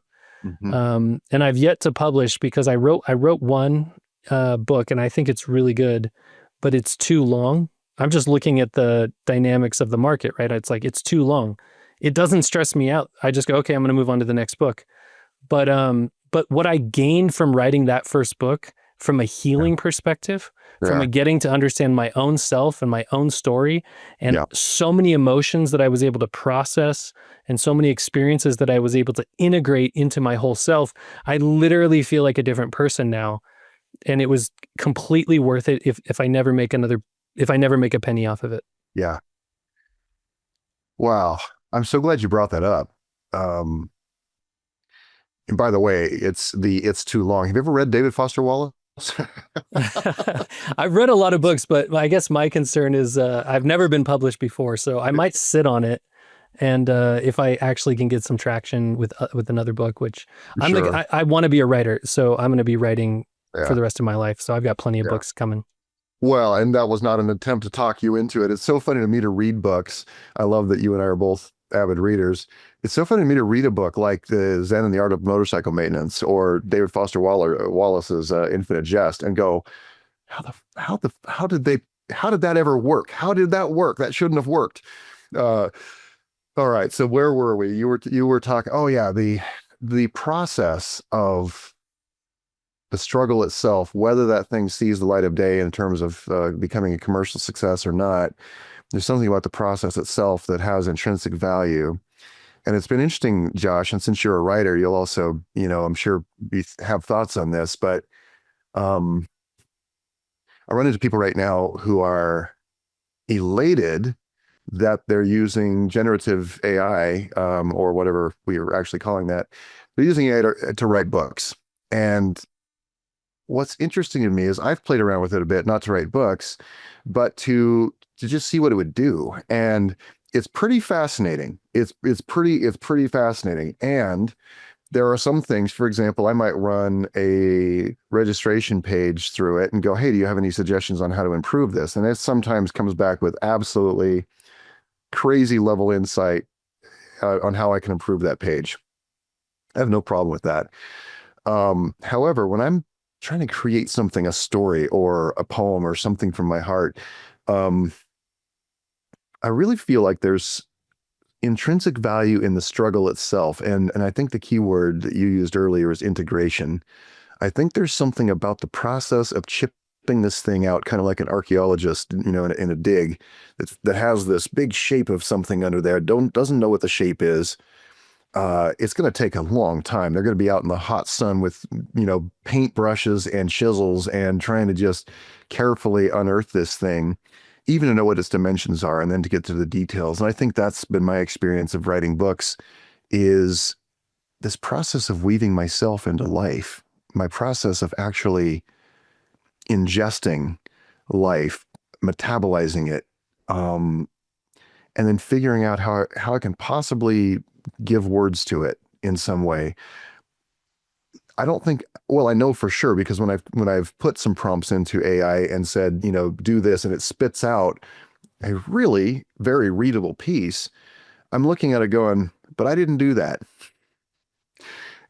and I've yet to publish because I wrote one book, and I think it's really good, but it's too long. I'm just looking at the dynamics of the market, right? It's like, it's too long. It doesn't stress me out. I just go, okay, I'm going to move on to the next book. But what I gained from writing that first book, from a healing perspective, from a getting to understand my own self and my own story, and so many emotions that I was able to process, and so many experiences that I was able to integrate into my whole self, I literally feel like a different person now. And it was completely worth it if I never make a penny off of it. Yeah. Wow. I'm so glad you brought that up. And by the way, it's too long. Have you ever read David Foster Wallace? I've read a lot of books, but I guess my concern is I've never been published before, so I might sit on it. And if I actually can get some traction with another book, which I want to be a writer, so I'm going to be writing for the rest of my life. So I've got plenty of books coming. Well, and that was not an attempt to talk you into it. It's so funny to me to read books. I love that you and I are both avid readers. It's so funny to me to read a book like the Zen and the Art of Motorcycle Maintenance or David Foster Wallace's Infinite Jest and go, how did that ever work? How did that work? That shouldn't have worked. All right. So where were we? You were talking. Oh yeah. The process of the struggle itself, whether that thing sees the light of day in terms of becoming a commercial success or not, there's something about the process itself that has intrinsic value. And it's been interesting, Josh, and since you're a writer, you'll also, I'm sure have thoughts on this, but I run into people right now who are elated that they're using generative AI or whatever we are actually calling that. They're using AI to write books. And what's interesting to me is I've played around with it a bit, not to write books, but to just see what it would do. And it's pretty fascinating. It's pretty fascinating. And there are some things, for example, I might run a registration page through it and go, hey, do you have any suggestions on how to improve this? And it sometimes comes back with absolutely crazy level insight on how I can improve that page. I have no problem with that. However, when I'm trying to create something, a story or a poem or something from my heart, I really feel like there's intrinsic value in the struggle itself. And I think the key word that you used earlier is integration. I think there's something about the process of chipping this thing out, kind of like an archaeologist, in a dig that has this big shape of something under there, doesn't know what the shape is. It's going to take a long time. They're going to be out in the hot sun with, paint brushes and chisels and trying to just carefully unearth this thing, even to know what its dimensions are, and then to get to the details. And I think that's been my experience of writing books, is this process of weaving myself into life, my process of actually ingesting life, metabolizing it, and then figuring out how I can possibly give words to it in some way. I don't think, well, I know for sure, because when I've put some prompts into AI and said, do this, and it spits out a really very readable piece, I'm looking at it going, but I didn't do that.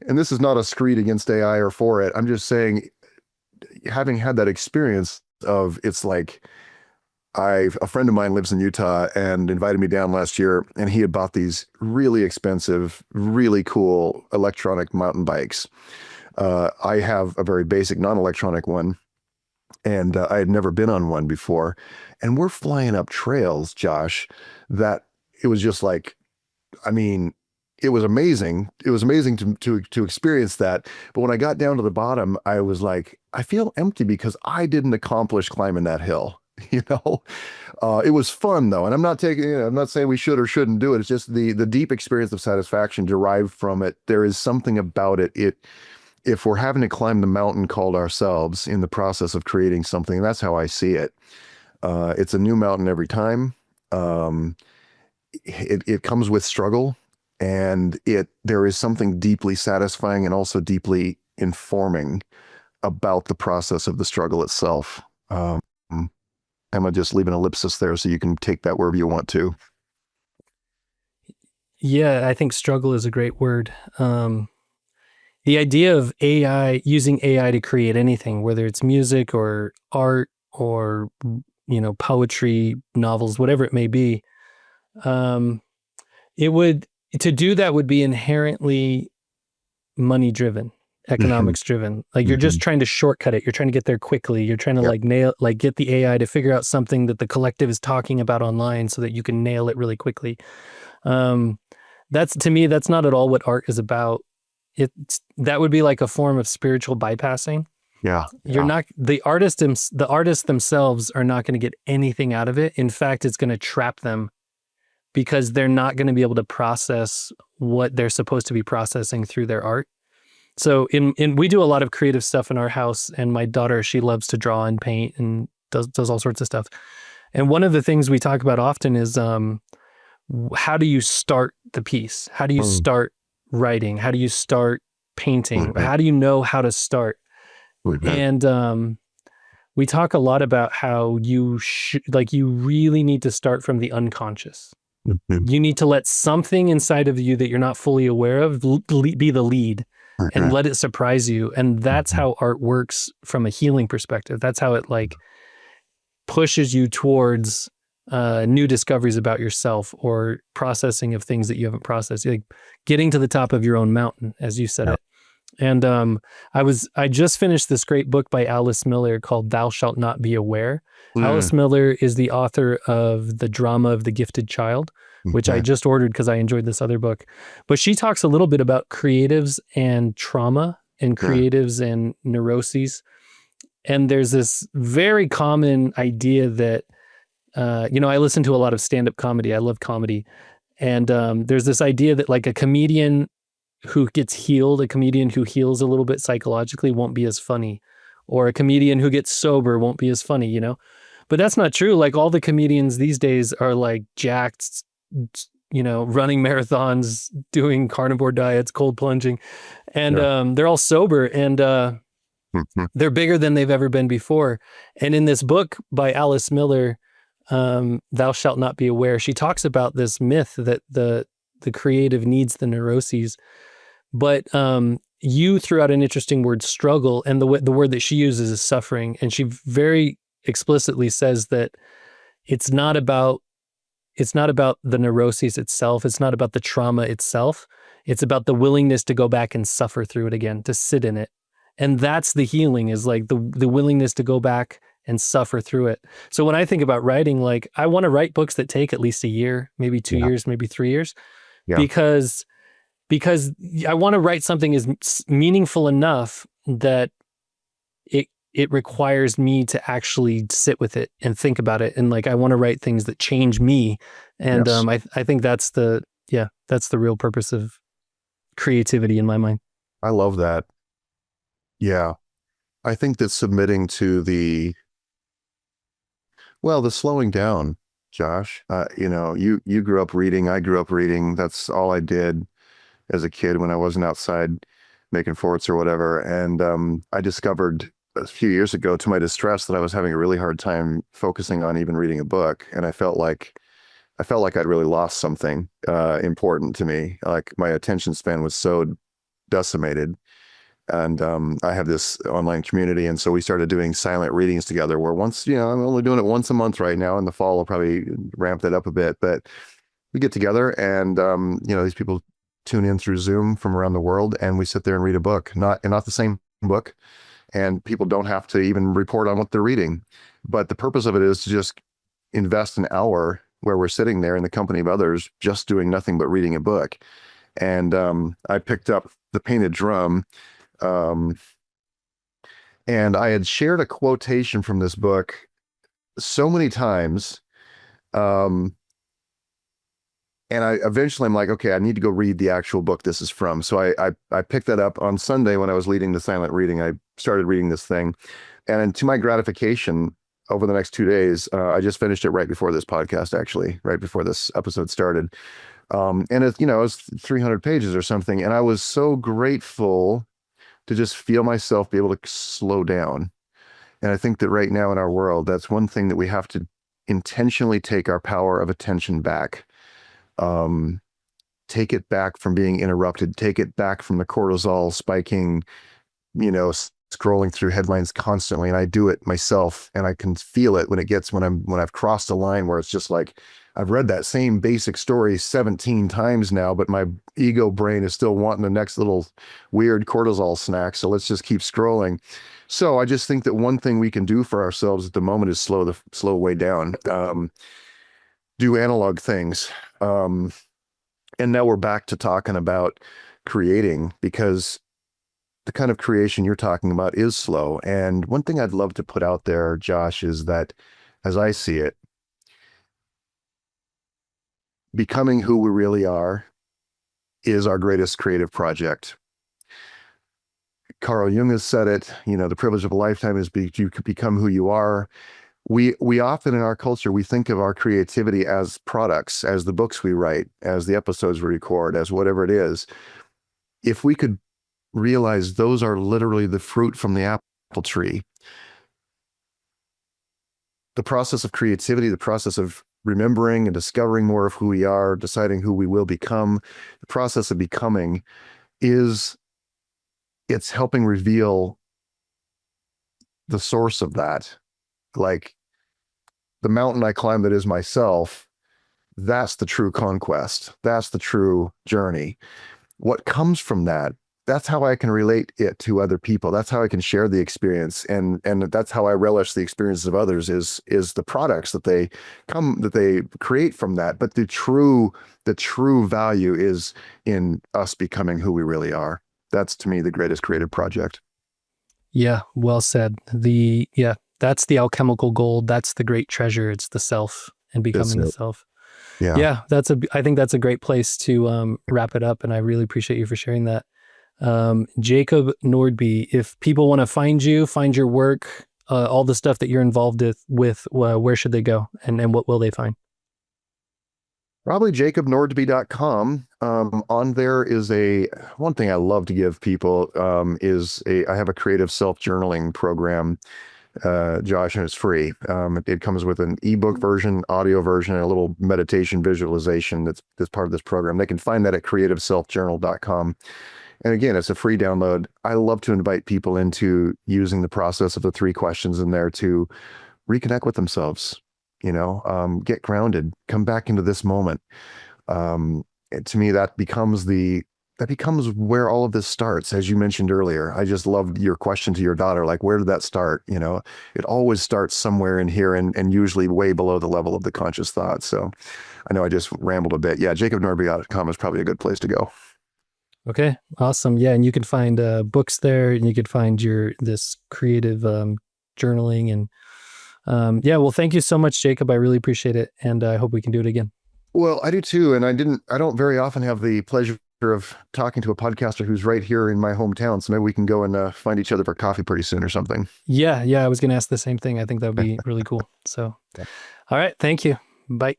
And this is not a screed against AI or for it. I'm just saying, having had that experience of, it's like, a friend of mine lives in Utah and invited me down last year, and he had bought these really expensive, really cool electronic mountain bikes. I have a very basic non-electronic one, and I had never been on one before. And we're flying up trails, Josh, that it was just like, I mean, it was amazing. It was amazing to experience that. But when I got down to the bottom, I was like, I feel empty because I didn't accomplish climbing that hill. You know, it was fun though, and I'm not taking. I'm not saying we should or shouldn't do it. It's just the deep experience of satisfaction derived from it. There is something about it. If we're having to climb the mountain called ourselves in the process of creating something, that's how I see it. It's a new mountain every time. It comes with struggle, and there is something deeply satisfying and also deeply informing about the process of the struggle itself. I'm gonna just leave an ellipsis there so you can take that wherever you want to. Yeah, I think struggle is a great word. The idea of AI, using AI to create anything, whether it's music or art or, poetry, novels, whatever it may be, to do that would be inherently money driven, economics driven. Like you're just trying to shortcut it. You're trying to get there quickly. You're trying to get the AI to figure out something that the collective is talking about online so that you can nail it really quickly. To me, that's not at all what art is about. That would be like a form of spiritual bypassing. Yeah. You're not, the artists themselves are not going to get anything out of it. In fact, it's going to trap them because they're not going to be able to process what they're supposed to be processing through their art. So we do a lot of creative stuff in our house, and my daughter, she loves to draw and paint and does all sorts of stuff. And one of the things we talk about often is how do you start the piece? How do you start writing? How do you start painting? How do you know how to start? And we talk a lot about how you really need to start from the unconscious. You need to let something inside of you that you're not fully aware of be the lead and let it surprise you. And that's how art works from a healing perspective. That's how it pushes you towards new discoveries about yourself or processing of things that you haven't processed, like getting to the top of your own mountain, as you said it. And I just finished this great book by Alice Miller called Thou Shalt Not Be Aware. Alice Miller is the author of The Drama of the Gifted Child, which I just ordered because I enjoyed this other book. But she talks a little bit about creatives and trauma and creatives and neuroses. And there's this very common idea that, I listen to a lot of stand-up comedy. I love comedy. And there's this idea that like a comedian who gets healed, a comedian who heals a little bit psychologically won't be as funny, or a comedian who gets sober won't be as funny, But that's not true. Like all the comedians these days are like jacked, running marathons, doing carnivore diets, cold plunging, and they're all sober and they're bigger than they've ever been before. And in this book by Alice Miller, Thou Shalt Not Be Aware, she talks about this myth that the creative needs the neuroses. But you threw out an interesting word, struggle, and the word that she uses is suffering. And she very explicitly says that it's not about the neuroses itself. It's not about the trauma itself. It's about the willingness to go back and suffer through it again, to sit in it. And that's the healing, is like the willingness to go back and suffer through it. So when I think about writing, like I want to write books that take at least a year, maybe 2 years, maybe 3 years, because I want to write something is meaningful enough that it requires me to actually sit with it and think about it. And like, I want to write things that change me. And I think that's the real purpose of creativity in my mind. I love that. Yeah. I think that submitting to the slowing down, Josh, you grew up reading, I grew up reading. That's all I did as a kid when I wasn't outside making forts or whatever. And I discovered a few years ago, to my distress, that I was having a really hard time focusing on even reading a book. And I felt like I'd really lost something important to me. Like my attention span was so decimated. And I have this online community. And so we started doing silent readings together where once, I'm only doing it once a month right now. In the fall, I'll probably ramp that up a bit. But we get together and, these people tune in through Zoom from around the world, and we sit there and read a book, not the same book. And people don't have to even report on what they're reading. But the purpose of it is to just invest an hour where we're sitting there in the company of others, just doing nothing but reading a book. And I picked up The Painted Drum. Um, and I had shared a quotation from this book so many times. Um, and I eventually I'm like, okay, I need to go read the actual book this is from. So I picked that up on Sunday when I was leading the silent reading. I started reading this thing. And to my gratification, over the next 2 days, I just finished it right before this podcast, actually, right before this episode started. And it was 300 pages or something. And I was so grateful to just feel myself be able to slow down. And I think that right now in our world, that's one thing that we have to intentionally take our power of attention back. Take it back from being interrupted, take it back from the cortisol spiking, scrolling through headlines constantly. And I do it myself, and I can feel it when I've crossed a line where it's just like, I've read that same basic story 17 times now, but my ego brain is still wanting the next little weird cortisol snack. So let's just keep scrolling. So I just think that one thing we can do for ourselves at the moment is slow way down, do analog things. And now we're back to talking about creating, because the kind of creation you're talking about is slow. And one thing I'd love to put out there, Josh, is that as I see it, becoming who we really are is our greatest creative project. Carl Jung has said it, the privilege of a lifetime is you become who you are. We often in our culture, we think of our creativity as products, as the books we write, as the episodes we record, as whatever it is. If we could realize those are literally the fruit from the apple tree, the process of creativity, the process of remembering and discovering more of who we are, deciding who we will become, the process of becoming it's helping reveal the source of that. Like the mountain I climb that is myself, that's the true conquest. That's the true journey. What comes from that, that's how I can relate it to other people. That's how I can share the experience. And that's how I relish the experiences of others is the products that they create from that. But the true value is in us becoming who we really are. That's to me the greatest creative project. Yeah, well said. That's the alchemical gold. That's the great treasure. It's the self and becoming the self. Yeah. I think that's a great place to wrap it up. And I really appreciate you for sharing that. Jacob Nordby, if people want to find you, find your work, all the stuff that you're involved with, where should they go and what will they find? Probably jacobnordby.com. On there is one thing I love to give people, I have a creative self-journaling program, Josh, and it's free. It comes with an ebook version, audio version, and a little meditation visualization that's part of this program. They can find that at creativeselfjournal.com. And again, it's a free download. I love to invite people into using the process of the 3 questions in there to reconnect with themselves, get grounded, come back into this moment. To me, that becomes where all of this starts. As you mentioned earlier, I just loved your question to your daughter, like, where did that start? It always starts somewhere in here and usually way below the level of the conscious thought. So I know I just rambled a bit. Yeah, jacobnordby.com is probably a good place to go. Okay, awesome. Yeah, and you can find books there, and you can find this creative journaling. And well, thank you so much, Jacob. I really appreciate it, and I hope we can do it again. Well, I do too, and I don't very often have the pleasure of talking to a podcaster who's right here in my hometown, so maybe we can go and find each other for coffee pretty soon or something. Yeah, I was going to ask the same thing. I think that would be really cool. So, all right, thank you. Bye.